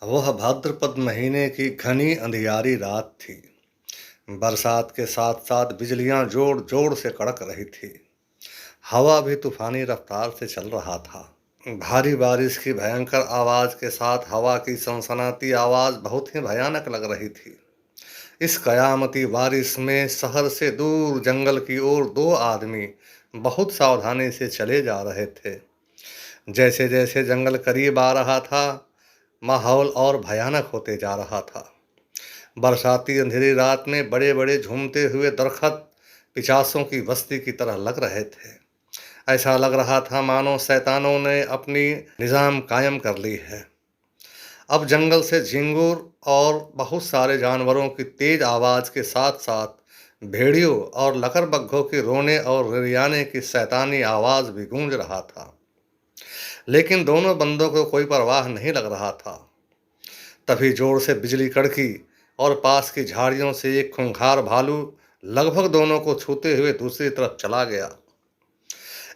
वह भाद्रपद महीने की घनी अंधियारी रात थी। बरसात के साथ साथ बिजलियां जोर जोर से कड़क रही थी। हवा भी तूफानी रफ्तार से चल रहा था। भारी बारिश की भयंकर आवाज के साथ हवा की सनसनाती आवाज बहुत ही भयानक लग रही थी। इस कयामती बारिश में शहर से दूर जंगल की ओर दो आदमी बहुत सावधानी से चले जा रहे थे। जैसे जैसे जंगल करीब आ रहा था, माहौल और भयानक होते जा रहा था। बरसाती अंधेरी रात में बड़े बड़े झूमते हुए दरख्त पिशाचों की बस्ती की तरह लग रहे थे। ऐसा लग रहा था मानो शैतानों ने अपनी निज़ाम कायम कर ली है। अब जंगल से झिंगुर और बहुत सारे जानवरों की तेज आवाज़ के साथ साथ भेड़ियों और लकड़बग्घों के रोने और रिरियाने की शैतानी आवाज़ भी गूंज रहा था। लेकिन दोनों बंदों को कोई परवाह नहीं लग रहा था। तभी जोर से बिजली कड़की और पास की झाड़ियों से एक खूंखार भालू लगभग दोनों को छूते हुए दूसरी तरफ चला गया।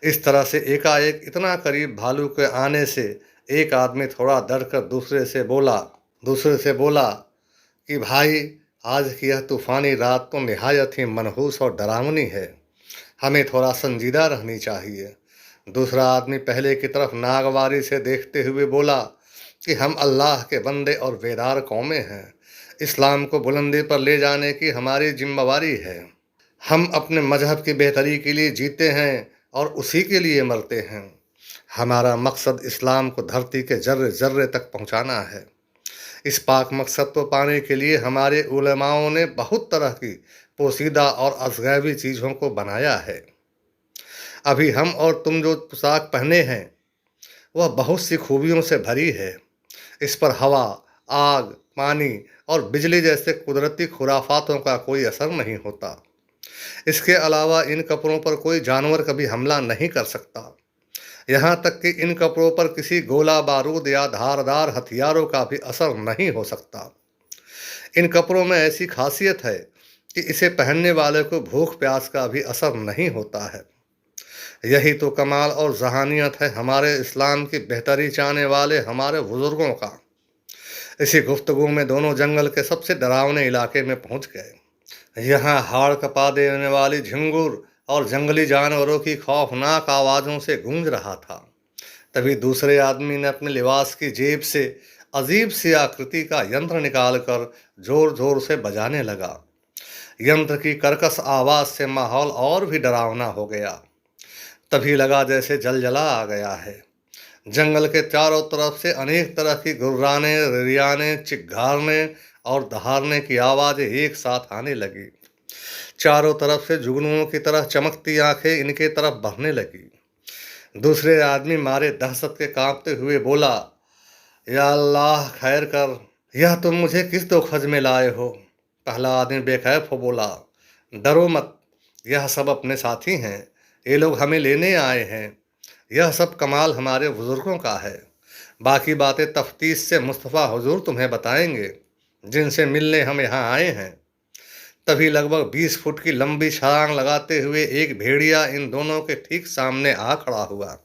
इस तरह से एकाएक इतना करीब भालू के आने से एक आदमी थोड़ा डर कर दूसरे से बोला कि भाई, आज की यह तूफानी रात तो निहायत ही मनहूस और डरावनी है। हमें थोड़ा संजीदा रहनी चाहिए। दूसरा आदमी पहले की तरफ नागवारी से देखते हुए बोला कि हम अल्लाह के बंदे और बेदार कौमें हैं। इस्लाम को बुलंदी पर ले जाने की हमारी जिम्मेवारी है। हम अपने मजहब की बेहतरी के लिए जीते हैं और उसी के लिए मरते हैं। हमारा मकसद इस्लाम को धरती के जर्रे जर्रे तक पहुंचाना है। इस पाक मकसद को पाने के लिए हमारे उलमाओं ने बहुत तरह की पोशीदा और अज़गैबी चीज़ों को बनाया है। अभी हम और तुम जो पोशाक पहने हैं वह बहुत सी खूबियों से भरी है। इस पर हवा, आग, पानी और बिजली जैसे कुदरती खुराफातों का कोई असर नहीं होता। इसके अलावा इन कपड़ों पर कोई जानवर कभी हमला नहीं कर सकता। यहाँ तक कि इन कपड़ों पर किसी गोला बारूद या धारदार हथियारों का भी असर नहीं हो सकता। इन कपड़ों में ऐसी खासियत है कि इसे पहनने वाले को भूख प्यास का भी असर नहीं होता है। यही तो कमाल और जहानियत है हमारे इस्लाम की बेहतरी चाहने वाले हमारे बुजुर्गों का। इसी गुफ्तगू में दोनों जंगल के सबसे डरावने इलाके में पहुंच गए। यहाँ हाड़ कपा देने वाली झिंगुर और जंगली जानवरों की खौफनाक आवाज़ों से गूंज रहा था। तभी दूसरे आदमी ने अपने लिबास की जेब से अजीब सी आकृति का यंत्र निकालकर जोर जोर से बजाने लगा। यंत्र की कर्कश आवाज़ से माहौल और भी डरावना हो गया। तभी लगा जैसे जलजला आ गया है। जंगल के चारों तरफ से अनेक तरह की गुर्राने, रिरियाने, चिघारने और दहाड़ने की आवाज़ें एक साथ आने लगी। चारों तरफ से जुगनुओं की तरह चमकती आंखें इनके तरफ बढ़ने लगी। दूसरे आदमी मारे दहशत के कांपते हुए बोला, या अल्लाह खैर कर, यह तुम मुझे किस दोखज में लाए हो? पहला आदमी बेखैफ हो बोला, डरो मत, यह सब अपने साथी हैं। ये लोग हमें लेने आए हैं। यह सब कमाल हमारे बुजुर्गों का है। बाकी बातें तफ्तीश से मुस्तफ़ा हुजूर तुम्हें बताएंगे, जिनसे मिलने हम यहाँ आए हैं। तभी लगभग 20 फुट की लंबी छलांग लगाते हुए एक भेड़िया इन दोनों के ठीक सामने आ खड़ा हुआ।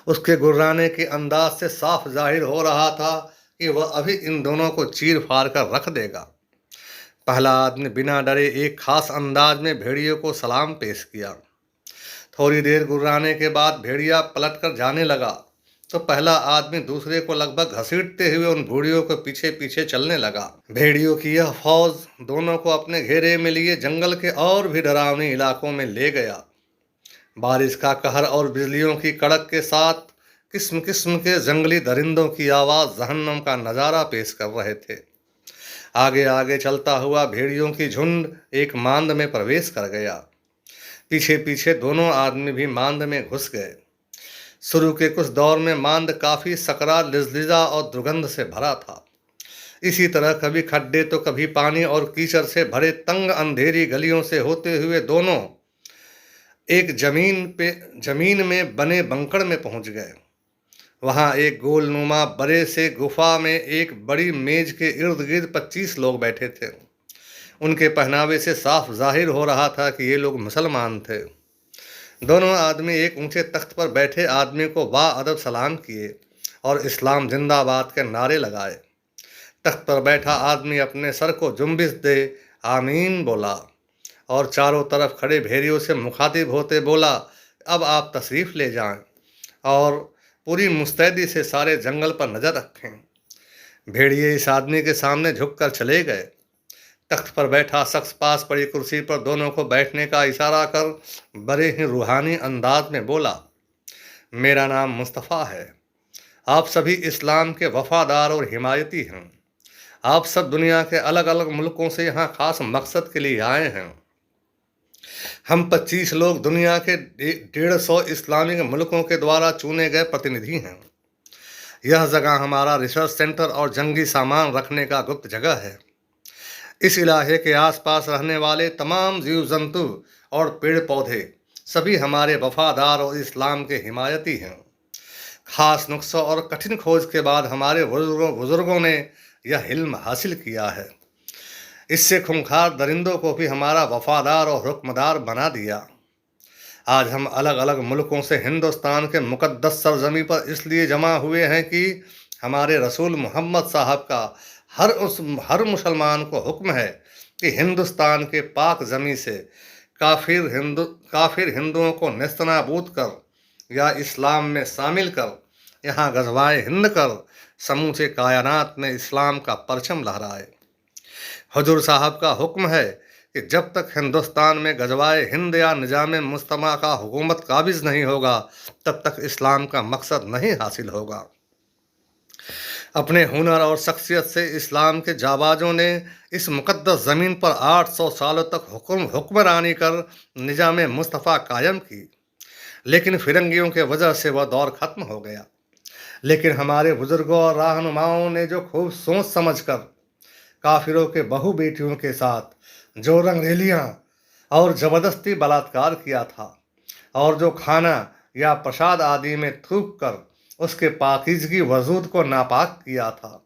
उसके गुर्राने के अंदाज से साफ जाहिर हो रहा था कि वह अभी इन दोनों को चीर फाड़ कर रख देगा। पहला आदमी बिना डरे एक खास अंदाज में भेड़िए को सलाम पेश किया। थोड़ी देर गुर्राने के बाद भेड़िया पलट कर जाने लगा तो पहला आदमी दूसरे को लगभग घसीटते हुए उन भेड़ियों के पीछे पीछे चलने लगा। भेड़ियों की यह फौज दोनों को अपने घेरे में लिए जंगल के और भी डरावने इलाकों में ले गया। बारिश का कहर और बिजलियों की कड़क के साथ किस्म किस्म के जंगली दरिंदों की आवाज़ जहन्नम का नज़ारा पेश कर रहे थे। आगे आगे चलता हुआ भेड़ियों की झुंड एक मांद में प्रवेश कर गया। पीछे पीछे दोनों आदमी भी मांद में घुस गए। शुरू के कुछ दौर में मांद काफ़ी सकरा, लिजलिजा और दुर्गंध से भरा था। इसी तरह कभी खड्डे तो कभी पानी और कीचड़ से भरे तंग अंधेरी गलियों से होते हुए दोनों एक जमीन में बने बंकड़ में पहुंच गए। वहां एक गोलनुमा बड़े से गुफा में एक बड़ी मेज के इर्द गिर्द 25 लोग बैठे थे। उनके पहनावे से साफ जाहिर हो रहा था कि ये लोग मुसलमान थे। दोनों आदमी एक ऊंचे तख्त पर बैठे आदमी को बाअदब सलाम किए اور اسلام زندہ باد کے نعرے لگائے۔ تخت پر بیٹھا آدمی اپنے سر کو جنبش دے آمین بولا اور چاروں طرف کھڑے بھیڑیوں سے مخاطب ہوتے بولا، اب آپ تشریف لے جائیں اور پوری مستعدی سے سارے جنگل پر نظر رکھیں۔ بھیڑیے اس آدمی کے سامنے جھک کر چلے گئے۔ تخت پر بیٹھا شخص پاس پڑی کرسی پر دونوں کو بیٹھنے کا اشارہ کر بڑے ہی روحانی انداز میں بولا، میرا نام مصطفیٰ ہے، آپ سبھی اسلام کے وفادار اور حمایتی ہیں، آپ سب دنیا کے الگ الگ ملکوں سے یہاں خاص مقصد کے لیے آئے ہیں۔ ہم 25 لوگ دنیا کے 150 اسلامک ملکوں کے دوارا چنے گئے پرتیندھی ہیں۔ یہ جگہ ہمارا ریسرچ سینٹر اور جنگی سامان رکھنے کا گپت جگہ ہے۔ اس علاقے کے آس پاس رہنے والے تمام جیو جنتو اور پیڑ پودے سبھی ہمارے وفادار اور اسلام کے حمایتی ہیں۔ خاص نسخوں اور کٹھن کھوج کے بعد ہمارے بزرگوں نے یہ علم حاصل کیا ہے۔ اس سے خونخوار درندوں کو بھی ہمارا وفادار اور حکمدار بنا دیا۔ آج ہم الگ الگ ملکوں سے ہندوستان کے مقدس سرزمین پر اس لیے جمع ہوئے ہیں کہ ہمارے رسول محمد صاحب کا ہر مسلمان کو حکم ہے کہ ہندوستان کے پاک زمین سے کافر ہندوؤں کو نیست نابود کر یا اسلام میں شامل کر یہاں غزوائے ہند کر سموچے کائنات میں اسلام کا پرچم لہرائے۔ حضور صاحب کا حکم ہے کہ جب تک ہندوستان میں غزوائے ہند یا نظام مجتمع کا حکومت قابض نہیں ہوگا تب تک اسلام کا مقصد نہیں حاصل ہوگا۔ اپنے ہنر اور شخصیت سے اسلام کے جانبازوں نے اس مقدس زمین پر 800 سالوں تک حکمرانی کر نظام مصطفیٰ قائم کی، لیکن فرنگیوں کے وجہ سے وہ دور ختم ہو گیا۔ لیکن ہمارے بزرگوں اور رہنماؤں نے جو خوب سوچ سمجھ کر کافروں کے بہو بیٹیوں کے ساتھ جو رنگریلیاں اور زبردستی بلاತ್ಕಾರ کیا تھا اور جو کھانا یا پرساد آدی میں تھوک کر اس کے پاکیزگی وجود کو ناپاک کیا تھا،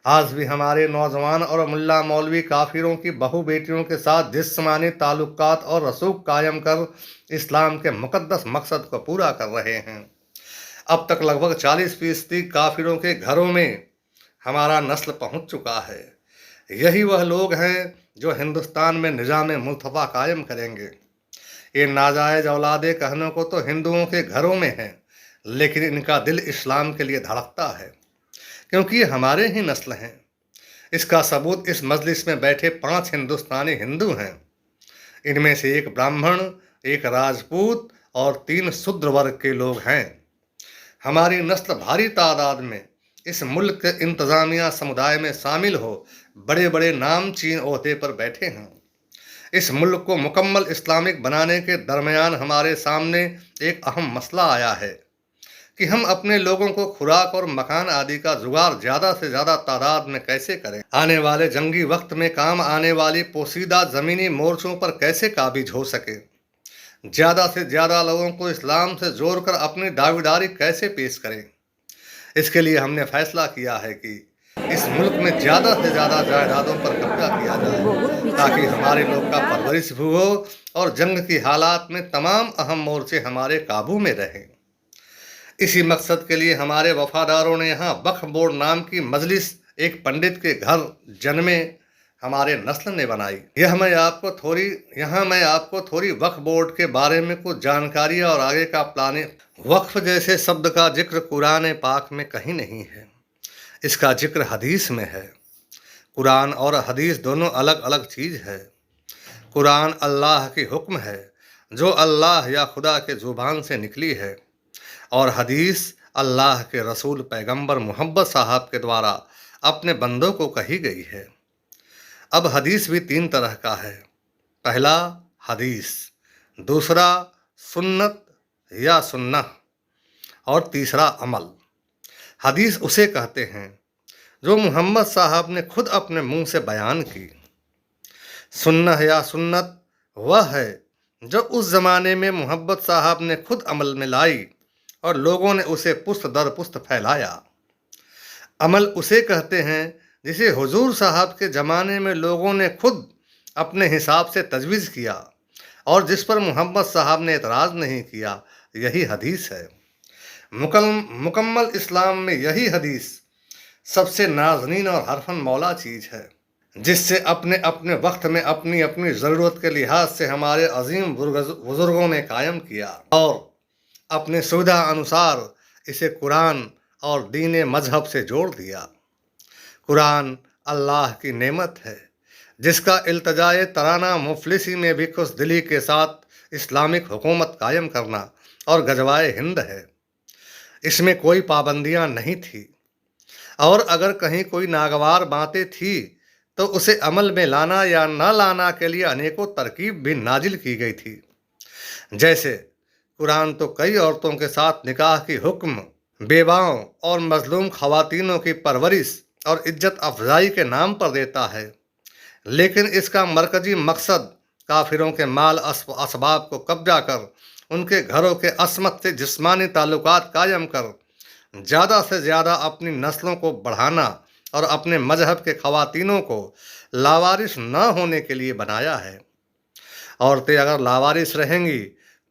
آج بھی ہمارے نوجوان اور ملا مولوی کافروں کی بہو بیٹیوں کے ساتھ جسمانی تعلقات اور رسوخ قائم کر اسلام کے مقدس مقصد کو پورا کر رہے ہیں۔ اب تک لگ بھگ 40% کافروں کے گھروں میں ہمارا نسل پہنچ چکا ہے۔ یہی وہ لوگ ہیں جو ہندوستان میں نظام مصطفیٰ قائم کریں گے۔ یہ ناجائز اولادیں کہنے کو تو ہندوؤں کے گھروں میں ہیں، لیکن ان کا دل اسلام کے لیے دھڑکتا ہے کیونکہ یہ ہمارے ہی نسل ہیں۔ اس کا ثبوت اس مجلس میں بیٹھے 5 ہندوستانی ہندو ہیں۔ ان میں سے 1 برہمن، 1 راجپوت اور 3 شودر ورگ کے لوگ ہیں۔ ہماری نسل بھاری تعداد میں اس ملک کے انتظامیہ سمدائے میں شامل ہو بڑے بڑے نامچین عہدے پر بیٹھے ہیں۔ اس ملک کو مکمل اسلامک بنانے کے درمیان ہمارے سامنے ایک اہم مسئلہ آیا ہے کہ ہم اپنے لوگوں کو خوراک اور مکان آدی کا جگاڑ زیادہ سے زیادہ تعداد میں کیسے کریں، آنے والے جنگی وقت میں کام آنے والی پوشیدہ زمینی مورچوں پر کیسے قابض ہو سکے، زیادہ سے زیادہ لوگوں کو اسلام سے جوڑ کر اپنی دعویداری کیسے پیش کریں۔ اس کے لیے ہم نے فیصلہ کیا ہے کہ اس ملک میں زیادہ سے زیادہ جائیدادوں پر قبضہ کیا جائے تاکہ ہمارے لوگ کا پرورش بھی ہو اور جنگ کی حالات میں تمام اہم مورچے ہمارے قابو میں رہیں۔ اسی مقصد کے لیے ہمارے وفاداروں نے یہاں وقف بورڈ نام کی مجلس ایک پنڈت کے گھر جنمے ہمارے نسل نے بنائی۔ یہاں میں آپ کو تھوڑی وقف بورڈ کے بارے میں کچھ جانکاری اور آگے کا پلاننگ۔ وقف جیسے شبد کا ذکر قرآن پاک میں کہیں نہیں ہے، اس کا ذکر حدیث میں ہے۔ قرآن اور حدیث دونوں الگ الگ چیز ہے۔ قرآن اللہ کی حکم ہے جو اللہ یا خدا کے زبان سے نکلی ہے، اور حدیث اللہ کے رسول پیغمبر محمد صاحب کے دوارا اپنے بندوں کو کہی گئی ہے۔ اب حدیث بھی 3 طرح کا ہے، پہلا حدیث، دوسرا سنت یا سنہ، اور تیسرا عمل۔ حدیث اسے کہتے ہیں جو محمد صاحب نے خود اپنے منہ سے بیان کی۔ سنہ یا سنت وہ ہے جو اس زمانے میں محمد صاحب نے خود عمل میں لائی اور لوگوں نے اسے پشت در پشت پھیلایا۔ عمل اسے کہتے ہیں جسے حضور صاحب کے زمانے میں لوگوں نے خود اپنے حساب سے تجویز کیا اور جس پر محمد صاحب نے اعتراض نہیں کیا، یہی حدیث ہے۔ मुकम्मल इस्लाम में यही हदीस सबसे नाज़नीन और हरफन मौला चीज़ है, जिससे अपने अपने वक्त में अपनी अपनी ज़रूरत के लिहाज से हमारे अजीम बुजुर्गों ने कायम किया और अपने सुविधा अनुसार इसे कुरान और दीन मजहब से जोड़ दिया। कुरान अल्लाह की नेमत है, जिसका इल्तजाए तराना मुफलिसी में भी खुश दिली के साथ इस्लामिक हुकूमत कायम करना और गजवाए हिंद है। इसमें कोई पाबंदियां नहीं थी, और अगर कहीं कोई नागवार बातें थी तो उसे अमल में लाना या न लाना के लिए अनेकों तरकीब भी नाजिल की गई थी। जैसे कुरान तो कई औरतों के साथ निकाह की हुक्म, बेवाओं और मजलूम खवातीनों की परवरिश और इज्जत अफजाई के नाम पर देता है, लेकिन इसका मरकजी मकसद काफिरों के माल असबाब को कब्जा कर उनके घरों के असमत से जिस्मानी ताल्लुकात कायम कर ज़्यादा से ज़्यादा अपनी नस्लों को बढ़ाना और अपने मजहब के खवातीनों को लावारिस न होने के लिए बनाया है। औरतें अगर लावारिस रहेंगी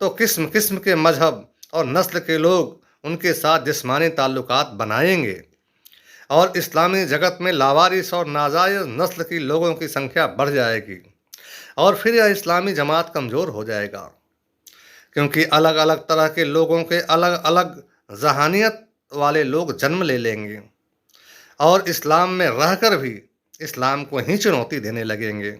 तो किस्म किस्म के मजहब और नस्ल के लोग उनके साथ जिस्मानी ताल्लुकात बनाएंगे और इस्लामी जगत में लावारिस और नाजायज़ नस्ल की लोगों की संख्या बढ़ जाएगी और फिर यह इस्लामी जमात कमज़ोर हो जाएगा, क्योंकि अलग अलग तरह के लोगों के अलग अलग जहानियत वाले लोग जन्म ले लेंगे और इस्लाम में रहकर भी इस्लाम को ही चुनौती देने लगेंगे।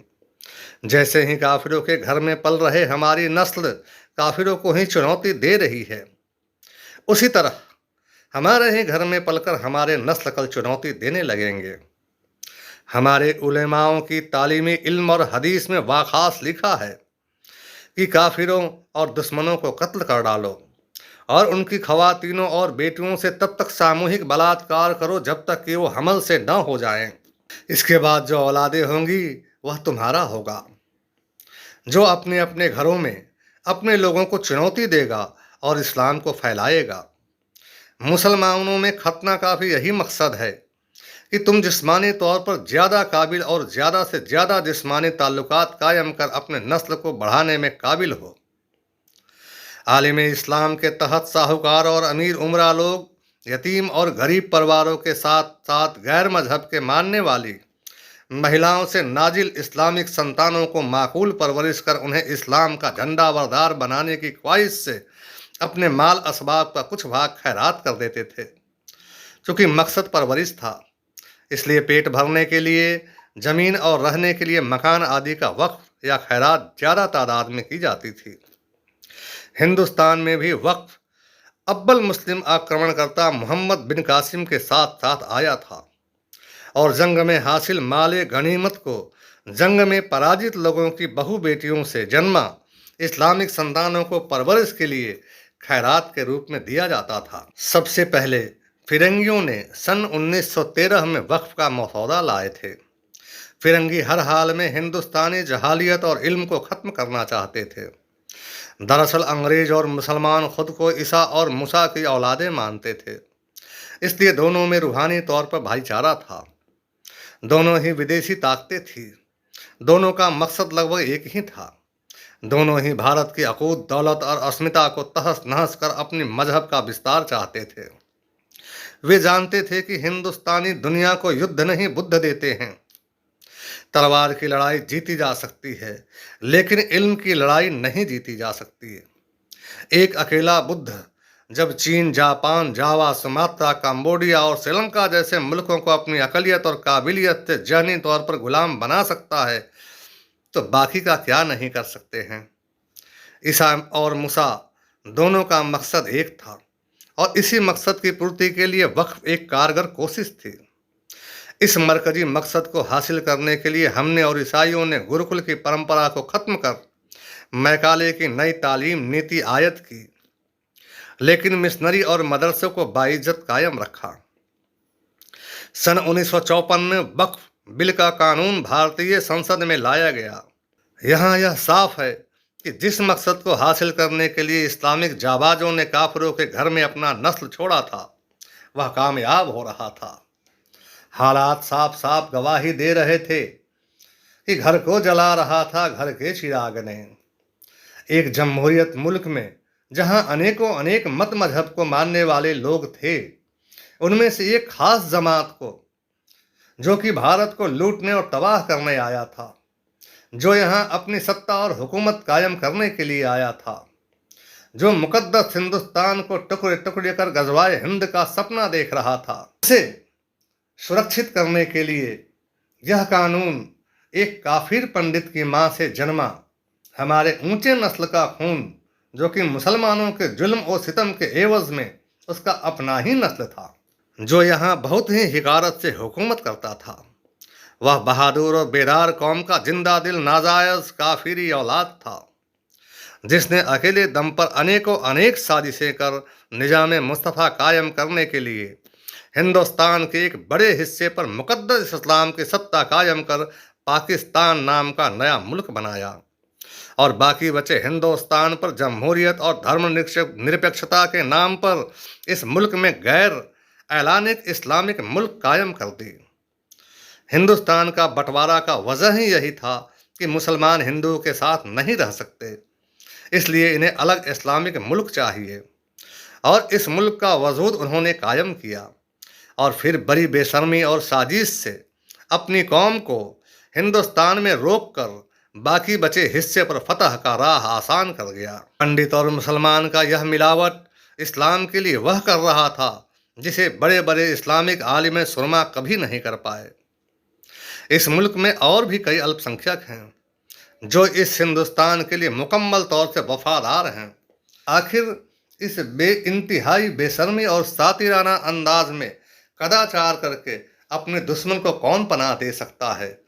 जैसे ही काफिरों के घर में पल रहे हमारी नस्ल काफिरों को ही चुनौती दे रही है, उसी तरह हमारे ही घर में पलकर हमारे नस्ल कल चुनौती देने लगेंगे। हमारे उलेमाओं की तालीमी इल्म और हदीस में वाखास लिखा है कि काफिरों और दुश्मनों को कत्ल कर डालो और उनकी खवातीनों और बेटियों से तब तक सामूहिक बलात्कार करो जब तक कि वो हमल से न हो जाएं। इसके बाद जो औलादें होंगी वह तुम्हारा होगा, जो अपने अपने घरों में अपने लोगों को चुनौती देगा और इस्लाम को फैलाएगा। मुसलमानों में खतना का भी यही मकसद है कि तुम जिस्मानी तौर पर ज़्यादा काबिल और ज़्यादा से ज़्यादा जिस्मानी ताल्लुकात कायम कर अपने नस्ल को बढ़ाने में काबिल हो। आलिम इस्लाम के तहत साहूकार और अमीर उमरा लोग यतीम और गरीब परिवारों के साथ साथ गैर मजहब के मानने वाली महिलाओं से नाजिल इस्लामिक संतानों को माकूल परवरिश कर उन्हें इस्लाम का झंडा बरदार बनाने की ख्वाहिश से अपने माल असबाब का कुछ भाग खैरात कर देते थे। चूँकि मकसद परवरिश था, इसलिए पेट भरने के लिए, ज़मीन और रहने के लिए मकान आदि का वक्फ या खैरात ज़्यादा तादाद में की जाती थी। हिंदुस्तान में भी वक्फ अव्वल मुस्लिम आक्रमणकर्ता मोहम्मद बिन कासिम के साथ साथ आया था और जंग में हासिल माले गनीमत को जंग में पराजित लोगों की बहु बेटियों से जन्मा इस्लामिक संतानों को परवरिश के लिए खैरात के रूप में दिया जाता था। सबसे पहले फिरंगियों ने सन 1913 में वक्फ का मसौदा लाए थे। फिरंगी हर हाल में हिंदुस्तानी जहालियत और इल्म को ख़त्म करना चाहते थे। दरअसल अंग्रेज और मुसलमान खुद को ईसा और मूसा की औलादें मानते थे, इसलिए दोनों में रूहानी तौर पर भाईचारा था। दोनों ही विदेशी ताकतें थीं, दोनों का मकसद लगभग एक ही था। दोनों ही भारत की अकूत दौलत और अस्मिता को तहस नहस कर अपनी मजहब का विस्तार चाहते थे। वे जानते थे कि हिंदुस्तानी दुनिया को युद्ध नहीं बुद्ध देते हैं। तलवार की लड़ाई जीती जा सकती है, लेकिन इल्म की लड़ाई नहीं जीती जा सकती है। एक अकेला बुद्ध जब चीन, जापान, जावा, सुमात्रा, कंबोडिया और श्रीलंका जैसे मुल्कों को अपनी अकलियत और काबिलियत से जहनी तौर पर गुलाम बना सकता है, तो बाकी का क्या नहीं कर सकते हैं। ईसा और मूसा दोनों का मकसद एक था और इसी मकसद की पूर्ति के लिए वक्फ एक कारगर कोशिश थी। इस मरकजी मकसद को हासिल करने के लिए हमने और ईसाइयों ने गुरुकुल की परंपरा को ख़त्म कर मैकाले की नई तालीम नीति आयत की, लेकिन मिशनरी और मदरसों को बाइज्जत कायम रखा। सन 1954 में वक्फ बिल का कानून भारतीय संसद में लाया गया। यहाँ यह साफ है कि जिस मकसद को हासिल करने के लिए इस्लामिक जाबाजों ने काफिरों के घर में अपना नस्ल छोड़ा था, वह कामयाब हो रहा था। हालात साफ साफ गवाही दे रहे थे कि घर को जला रहा था घर के चिराग ने। एक जमहूरियत मुल्क में जहां अनेकों अनेक मत मजहब को मानने वाले लोग थे, उनमें से एक खास जमात को, जो कि भारत को लूटने और तबाह करने आया था, जो यहाँ अपनी सत्ता और हुकूमत कायम करने के लिए आया था, जो मुकद्दस हिंदुस्तान को टुकड़े टुकड़े कर गजवाए हिंद का सपना देख रहा था, उसे सुरक्षित करने के लिए यह कानून एक काफिर पंडित की मां से जन्मा हमारे ऊंचे नस्ल का खून, जो कि मुसलमानों के जुल्म और सितम के एवज में उसका अपना ही नस्ल था, जो यहाँ बहुत ही हिकारत से हुकूमत करता था। वह बहादुर और बेदार कौम का जिंदा दिल नाजायज काफिरी औलाद था, जिसने अकेले दम पर अनेकों अनेक साजिशें कर निजाम मुस्तफ़ा कायम करने के लिए हिंदुस्तान के एक बड़े हिस्से पर मुकद्दस इस्लाम की सत्ता कायम कर पाकिस्तान नाम का नया मुल्क बनाया और बाकी बचे हिंदुस्तान पर जमहूरियत और धर्म निरपेक्षता के नाम पर इस मुल्क में गैर ऐलानिक इस्लामिक मुल्क कायम कर दी। हिंदुस्तान का बंटवारा का वजह ही यही था कि मुसलमान हिंदुओं के साथ नहीं रह सकते, इसलिए इन्हें अलग इस्लामिक मुल्क चाहिए और इस मुल्क का वजूद उन्होंने कायम किया और फिर बड़ी बेशर्मी और साजिश से अपनी कौम को हिंदुस्तान में रोक कर बाकी बचे हिस्से पर फतह का राह आसान कर गया। पंडित और मुसलमान का यह मिलावट इस्लाम के लिए वह कर रहा था जिसे बड़े बड़े इस्लामिक आलिम सुरमा कभी नहीं कर पाए। इस मुल्क में और भी कई अल्पसंख्यक हैं जो इस हिंदुस्तान के लिए मुकम्मल तौर से वफादार हैं। आखिर इस इंतहाई बेशर्मी और सातिराना अंदाज में कदाचार करके अपने दुश्मन को कौन पनाह दे सकता है?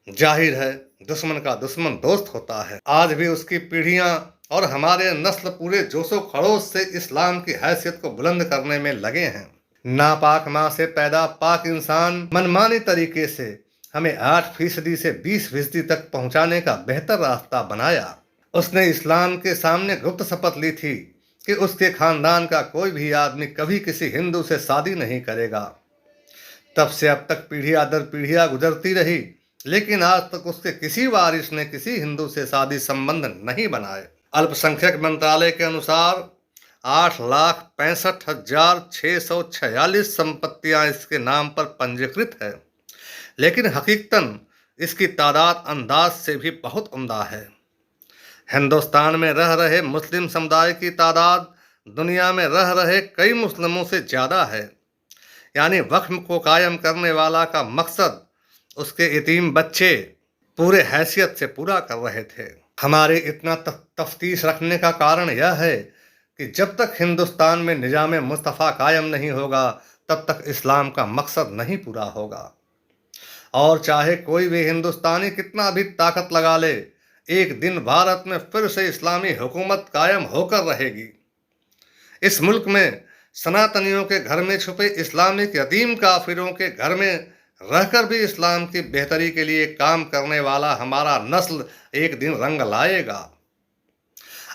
जाहिर है दुश्मन का दुश्मन दोस्त होता है। आज भी उसकी पीढ़ियां और हमारे नस्ल पूरे जोशो खरोश से इस्लाम की हैसियत को बुलंद करने में लगे हैं। नापाक माँ से पैदा पाक इंसान मनमानी तरीके से हमें 8% से 20% तक पहुंचाने का बेहतर रास्ता बनाया। उसने इस्लाम के सामने गुप्त शपथ ली थी कि उसके खानदान का कोई भी आदमी कभी किसी हिंदू से शादी नहीं करेगा। तब से अब तक पीढ़ियां दर पीढ़ियां गुजरती रही, लेकिन आज तक उसके किसी वारिस ने किसी हिंदू से शादी संबंध नहीं बनाए। अल्पसंख्यक मंत्रालय के अनुसार 8,65,646 संपत्तियां इसके नाम पर पंजीकृत है, लेकिन हकीकतन इसकी तादाद अंदाज से भी बहुत उम्दा है। हिंदुस्तान में रह रहे मुस्लिम समुदाय की तादाद दुनिया में रह रहे कई मुस्लिमों से ज़्यादा है। यानी वक्फ को कायम करने वाला का मकसद उसके यतीम बच्चे पूरे हैसियत से पूरा कर रहे थे। हमारे इतना तफ्तीश रखने का कारण यह है कि जब तक हिंदुस्तान में निजाम मुस्तफ़ा कायम नहीं होगा तब तक इस्लाम का मकसद नहीं पूरा होगा। और चाहे कोई भी हिंदुस्तानी कितना भी ताकत लगा ले, एक दिन भारत में फिर से इस्लामी हुकूमत कायम होकर रहेगी। इस मुल्क में सनातनियों के घर में छुपे इस्लामिक यतीम काफिरों के घर में रहकर भी इस्लाम की बेहतरी के लिए काम करने वाला हमारा नस्ल एक दिन रंग लाएगा।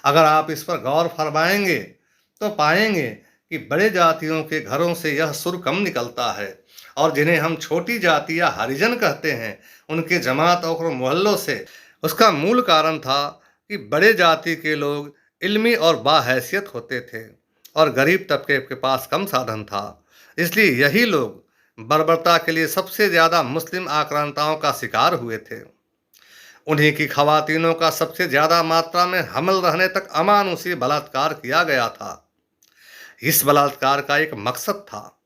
अगर आप इस पर गौर फरमाएंगे तो पाएंगे कि बड़े जातियों के घरों से यह सुर कम निकलता है और जिन्हें हम छोटी जाति या हरिजन कहते हैं, उनके जमात और मोहल्लों से। उसका मूल कारण था कि बड़े जाति के लोग इल्मी और बाहैसियत होते थे और गरीब तबके के पास कम साधन था, इसलिए यही लोग बर्बरता के लिए सबसे ज़्यादा मुस्लिम आक्रांताओं का शिकार हुए थे। उन्हीं की खवातीनों का सबसे ज़्यादा मात्रा में हमल रहने तक अमानुषी बलात्कार किया गया था। इस बलात्कार का एक मकसद था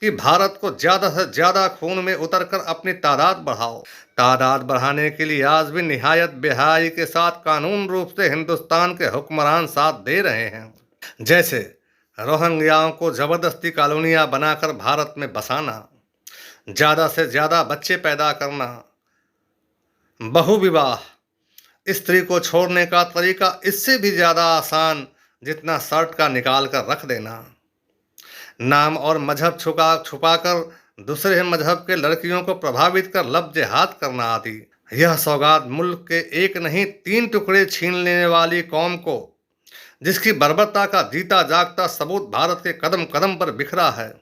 कि भारत को ज़्यादा से ज़्यादा खून में उतरकर अपनी तादाद बढ़ाओ। तादाद बढ़ाने के लिए आज भी निहायत बेहाई के साथ कानून रूप से हिंदुस्तान के हुक्मरान साथ दे रहे हैं, जैसे रोहिंग्याओं को ज़बरदस्ती कॉलोनियाँ बनाकर भारत में बसाना, ज़्यादा से ज़्यादा बच्चे पैदा करना, बहुविवाह, स्त्री को छोड़ने का तरीका इससे भी ज़्यादा आसान जितना शर्ट का निकाल कर रख देना, नाम और मजहब छुपाकर दूसरे मजहब के लड़कियों को प्रभावित कर लब जिहाद करना आदि। यह सौगात मुल्क के एक नहीं 3 टुकड़े छीन लेने वाली कौम को, जिसकी बर्बरता का जीता जागता सबूत भारत के कदम कदम पर बिखरा है,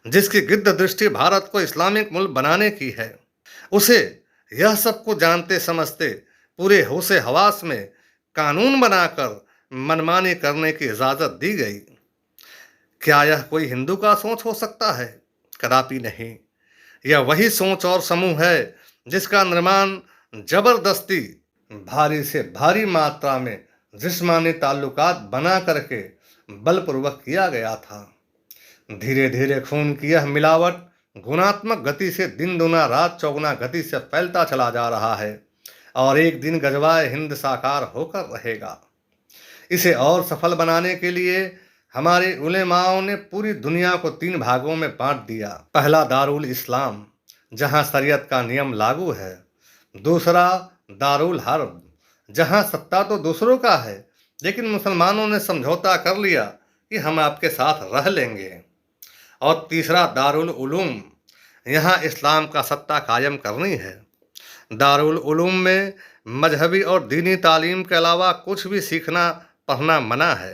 जिसकी गिद्ध दृष्टि भारत को इस्लामिक मुल्क बनाने की है, उसे यह सब कुछ जानते समझते पूरे होशे हवास में कानून बनाकर मनमानी करने की इजाज़त दी गई। क्या यह कोई हिंदू का सोच हो सकता है? कदापि नहीं। यह वही सोच और समूह है जिसका निर्माण जबरदस्ती भारी से भारी मात्रा में जिस्मानी ताल्लुकात बना करके बलपूर्वक किया गया था। धीरे धीरे खून की यह मिलावट गुणात्मक गति से दिन दुना रात चौगुना गति से फैलता चला जा रहा है और एक दिन गजवाए हिंद साकार होकर रहेगा। इसे और सफल बनाने के लिए हमारे उलेमाओं ने पूरी दुनिया को 3 भागों में बांट दिया। पहला दारुल इस्लाम, जहां शरीयत का नियम लागू है। दूसरा दारुल हर्ब, जहां सत्ता तो दूसरों का है लेकिन मुसलमानों ने समझौता कर लिया कि हम आपके साथ रह लेंगे। और तीसरा दारुल उलूम, यहाँ इस्लाम का सत्ता कायम करनी है। दारुल उलूम में मजहबी और दीनी तालीम के अलावा कुछ भी सीखना पढ़ना मना है।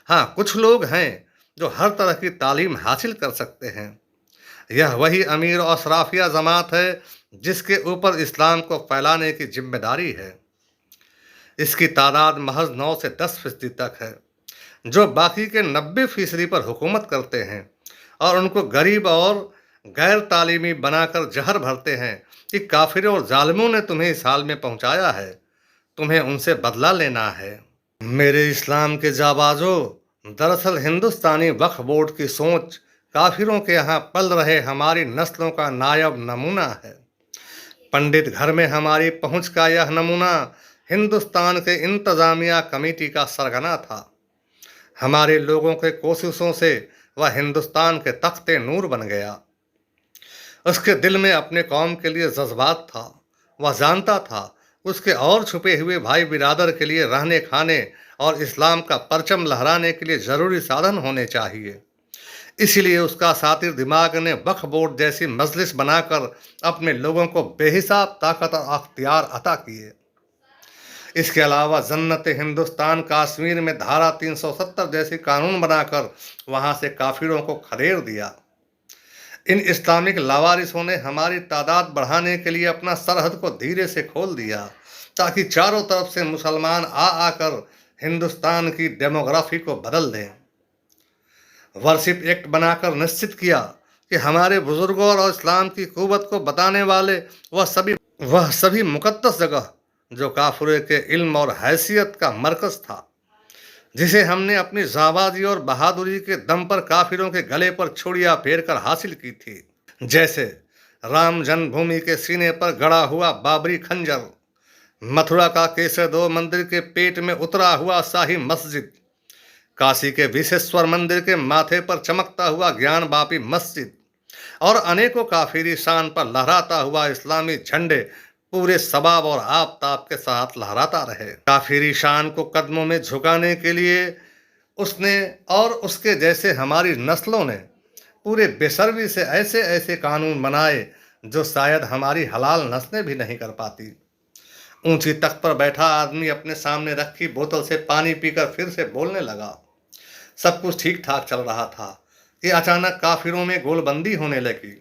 हाँ, कुछ लोग हैं जो हर तरह की तालीम हासिल कर सकते हैं। यह वही अमीर और अशराफिया जमात है जिसके ऊपर इस्लाम को फैलाने की जिम्मेदारी है। इसकी तादाद महज 9 से 10% तक है, जो बाकी के 90% पर हुकूमत करते हैं और उनको गरीब और गैर तालीमी बनाकर जहर भरते हैं कि काफिरों और जालिमों ने तुम्हें इस हाल में पहुंचाया है, तुम्हें उनसे बदला लेना है। मेरे इस्लाम के जाबाजों, दरअसल हिंदुस्तानी वक्फ बोर्ड की सोच काफिरों के यहाँ पल रहे हमारी नस्लों का नायब नमूना है। पंडित घर में हमारी पहुंच का यह नमूना हिंदुस्तान के इंतजामिया कमेटी का सरगना था। हमारे लोगों के कोशिशों से वह हिंदुस्तान के तख्ते नूर बन गया। उसके दिल में अपने कौम के लिए जज्बात था। वह जानता था उसके और छुपे हुए भाई बिरादर के लिए रहने खाने और इस्लाम का परचम लहराने के लिए ज़रूरी साधन होने चाहिए। इसलिए उसका सातिर दिमाग ने वक्फ बोर्ड जैसी मजलिस बनाकर अपने लोगों को बेहिसाब ताकत और अख्तियार अता किए। इसके अलावा जन्नत हिंदुस्तान कश्मीर में धारा 370 जैसी कानून बनाकर वहाँ से काफिरों को खदेड़ दिया। इन इस्लामिक लावारिसों ने हमारी तादाद बढ़ाने के लिए अपना सरहद को धीरे से खोल दिया ताकि चारों तरफ से मुसलमान आकर हिंदुस्तान की डेमोग्राफी को बदल दें। वर्शिप एक्ट बनाकर निश्चित किया कि हमारे बुजुर्गों और इस्लाम की कुव्वत को बताने वाले वह सभी मुकद्दस जगह जो काफिरों के इल्म और हैसियत का मरकज था, जिसे हमने अपनी जाबाजी और बहादुरी के दम पर काफिरों के गले पर छुड़ियां फेर कर हासिल की थी, जैसे राम जन्मभूमि के सीने पर गड़ा हुआ बाबरी खंजर, मथुरा का केसर दो मंदिर के पेट में उतरा हुआ शाही मस्जिद, काशी के विश्वेश्वर मंदिर के माथे पर चमकता हुआ ज्ञान बापी मस्जिद और अनेकों काफिरी शान पर लहराता हुआ इस्लामी झंडे पूरे शबाब और आफताब के साथ लहराता रहे। काफिरी शान को कदमों में झुकाने के लिए उसने और उसके जैसे हमारी नस्लों ने पूरे बेशर्मी से ऐसे ऐसे कानून बनाए जो शायद हमारी हलाल नस्लें भी नहीं कर पाती। ऊंची तख्त पर बैठा आदमी अपने सामने रखी बोतल से पानी पीकर फिर से बोलने लगा। सब कुछ ठीक ठाक चल रहा था कि अचानक काफिरों में गोलबंदी होने लगी।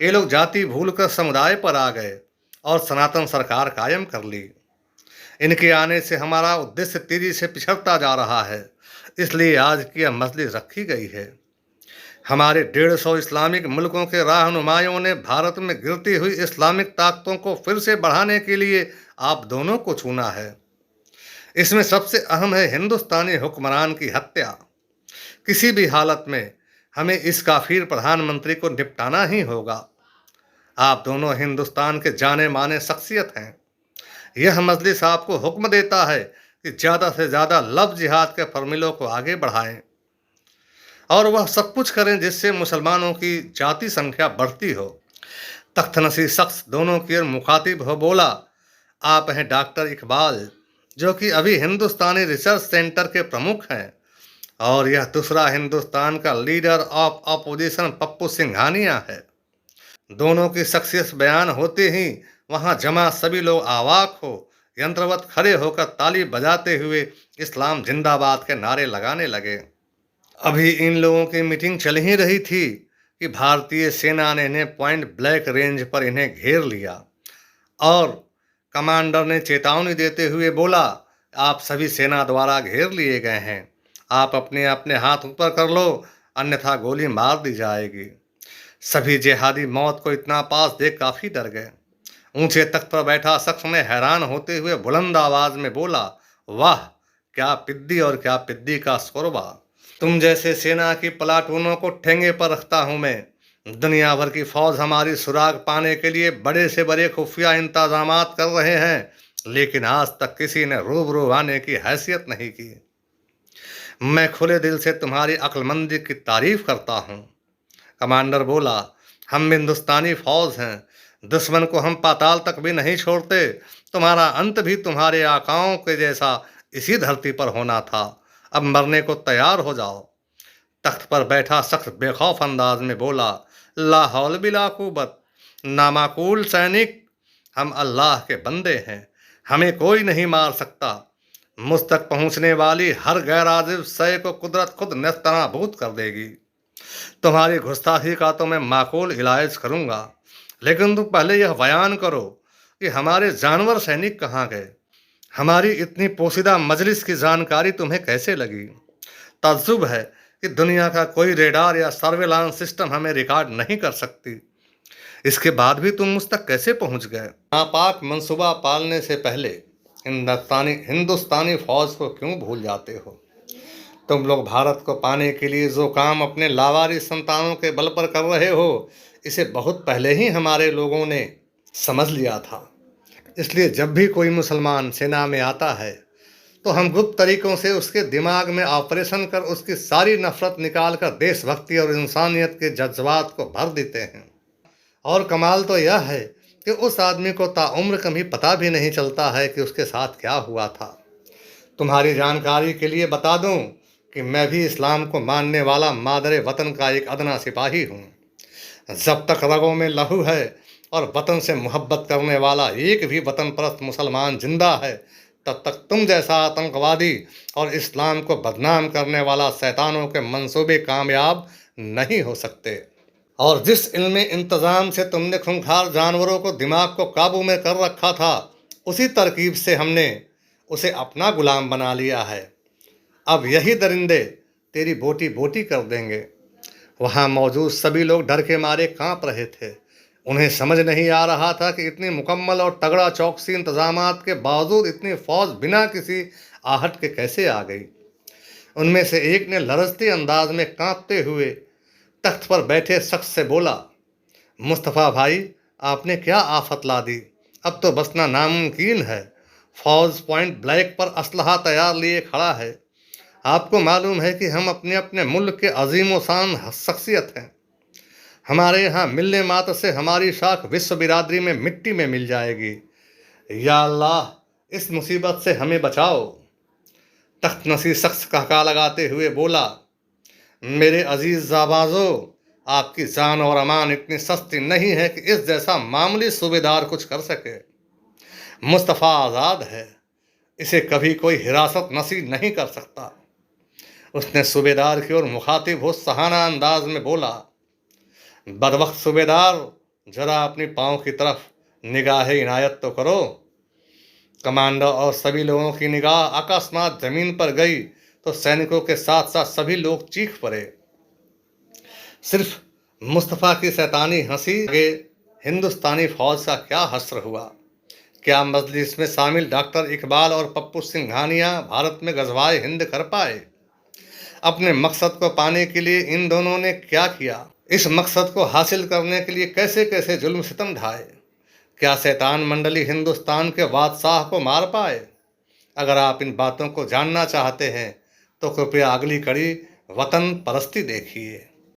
ये लोग जाति भूलकर समुदाय पर आ गए और सनातन सरकार कायम कर ली। इनके आने से हमारा उद्देश्य तेजी से पिछड़ता जा रहा है, इसलिए आज की यह मजलिस रखी गई है। हमारे 150 इस्लामिक मुल्कों के रहनुमाइयों ने भारत में गिरती हुई इस्लामिक ताकतों को फिर से बढ़ाने के लिए आप दोनों को चुना है। इसमें सबसे अहम है हिंदुस्तानी हुक्मरान की हत्या। किसी भी हालत में हमें इस काफिर प्रधानमंत्री को निपटाना ही होगा। आप दोनों हिंदुस्तान के जाने माने शख्सियत हैं। यह मजलिस आपको हुक्म देता है कि ज़्यादा से ज़्यादा लफ्ज़ जिहाद के फॉर्मूलों को आगे बढ़ाएं और वह सब कुछ करें जिससे मुसलमानों की जाति संख्या बढ़ती हो। तख्तनसी शख्स दोनों की ओर मुखातिब हो बोला, आप हैं डॉक्टर इकबाल, जो कि अभी हिंदुस्तानी रिसर्च सेंटर के प्रमुख हैं, और यह दूसरा हिंदुस्तान का leader of opposition Pappu Singhania है। दोनों की शख्सियत बयान होते ही वहां जमा सभी लोग आवाक हो यंत्रवत खड़े होकर ताली बजाते हुए इस्लाम जिंदाबाद के नारे लगाने लगे। अभी इन लोगों की मीटिंग चल ही रही थी कि भारतीय सेना ने इन्हें पॉइंट ब्लैक रेंज पर इन्हें घेर लिया और कमांडर ने चेतावनी देते हुए बोला, आप सभी सेना द्वारा घेर लिए गए हैं। आप अपने अपने हाथ ऊपर कर लो, अन्यथा गोली मार दी जाएगी। सभी जिहादी मौत को इतना पास देख काफी डर गए। ऊंचे तख्त पर बैठा शख्स ने हैरान होते हुए बुलंद आवाज में बोला, वाह, क्या पिद्दी और क्या पिद्दी का शोरबा। तुम जैसे सेना की प्लाटूनों को ठेंगे पर रखता हूं मैं। दुनिया भर की फौज हमारी सुराग पाने के लिए बड़े से बड़े खुफिया इंतजामात कर रहे हैं, लेकिन आज तक किसी ने रूबरू आने की हैसियत नहीं की। मैं खुले दिल से तुम्हारी अक्लमंदी की तारीफ करता हूँ। कमांडर बोला, हम हिंदुस्तानी फौज हैं, दुश्मन को हम पाताल तक भी नहीं छोड़ते। तुम्हारा अंत भी तुम्हारे आकाओं के जैसा इसी धरती पर होना था। अब मरने को तैयार हो जाओ। तख्त पर बैठा शख्स बेखौफ अंदाज में बोला, ला हौल बिला कुव्वत, नामाकूल सैनिक, हम अल्लाह के बंदे हैं, हमें कोई नहीं मार सकता। मुझ तक पहुंचने वाली हर गैराजिब शय को कुदरत खुद नेस्तनाबूद कर देगी। तुम्हारी गुस्ताखी का तो मैं माकूल इलाज करूंगा, लेकिन तुम पहले यह बयान करो कि हमारे जानवर सैनिक कहाँ गए। हमारी इतनी पोशीदा मजलिस की जानकारी तुम्हें कैसे लगी। ताज्जुब है कि दुनिया का कोई रेडार या सर्वेलांस सिस्टम हमें रिकॉर्ड नहीं कर सकती। इसके बाद भी तुम मुझ तक कैसे पहुंच गए। नापाक मंसूबा पालने से पहले हिंदुस्तानी फौज को क्यों भूल जाते हो। तुम लोग भारत को पाने के लिए जो काम अपने लावारिस संतानों के बल पर कर रहे हो, इसे बहुत पहले ही हमारे लोगों ने समझ लिया था। इसलिए जब भी कोई मुसलमान सेना में आता है तो हम गुप्त तरीकों से उसके दिमाग में ऑपरेशन कर उसकी सारी नफरत निकाल कर देशभक्ति और इंसानियत के जज्बात को भर देते हैं। और कमाल तो यह है कि उस आदमी को ताउम्र कभी पता भी नहीं चलता है कि उसके साथ क्या हुआ था। तुम्हारी जानकारी के लिए बता दूं कि मैं भी इस्लाम को मानने वाला मादरे वतन का एक अदना सिपाही हूँ। जब तक रगों में लहू है और वतन से मोहब्बत करने वाला एक भी वतन परस्त मुसलमान जिंदा है, तब तक तुम जैसा आतंकवादी और इस्लाम को बदनाम करने वाला शैतानों के मंसूबे कामयाब नहीं हो सकते। और जिस इल्म इंतज़ाम से तुमने खूंखार जानवरों को दिमाग को काबू में कर रखा था, उसी तरकीब से हमने उसे अपना गुलाम बना लिया है। अब यही दरिंदे तेरी बोटी बोटी कर देंगे। वहाँ मौजूद सभी लोग डर के मारे कांप रहे थे। उन्हें समझ नहीं आ रहा था कि इतनी मुकम्मल और तगड़ा चौकसी इंतजामात के बावजूद इतनी फौज बिना किसी आहट के कैसे आ गई। उनमें से एक ने लरजते अंदाज में कांपते हुए तख्त पर बैठे शख्स से बोला, मुस्तफ़ा भाई, आपने क्या आफत ला दी। अब तो बचना नामुमकिन है। फौज पॉइंट ब्लैक पर असलहा तैयार लिए खड़ा है। आपको मालूम है कि हम अपने अपने मुल्क के अजीम व शान शख्सियत हैं। हमारे यहाँ मिलने मात्र से हमारी शाख विश्व बिरादरी में मिट्टी में मिल जाएगी। या अल्लाह, इस मुसीबत से हमें बचाओ। तख्त नसी शख्स कहका लगाते हुए बोला, मेरे अजीज जाबाजो, आपकी जान और अमान इतनी सस्ती नहीं है कि इस जैसा मामूली सूबेदार कुछ कर सके। मुस्तफ़ा आज़ाद है, इसे कभी कोई हिरासत नसीब नहीं कर सकता। उसने सूबेदार की ओर मुखातिब हो सहाना अंदाज में बोला, बदबख्त सूबेदार, जरा अपनी पाँव की तरफ निगाह इनायत तो करो। कमांडर और सभी लोगों की निगाह अकस्मात जमीन पर गई तो सैनिकों के साथ साथ सभी लोग चीख पड़े। सिर्फ मुस्तफ़ा की शैतानी हंसी के हिंदुस्तानी फौज का क्या हश्र हुआ। क्या मजलिस में शामिल डॉक्टर इकबाल और पप्पू सिंघानिया भारत में गज़वाए हिंद कर पाए। अपने मकसद को पाने के लिए इन दोनों ने क्या किया। इस मकसद को हासिल करने के लिए कैसे कैसे जुल्म सितम ढाए। क्या शैतान मंडली हिंदुस्तान के बादशाह को मार पाए। अगर आप इन बातों को जानना चाहते हैं तो कृपया अगली कड़ी वतन परस्ती देखिए।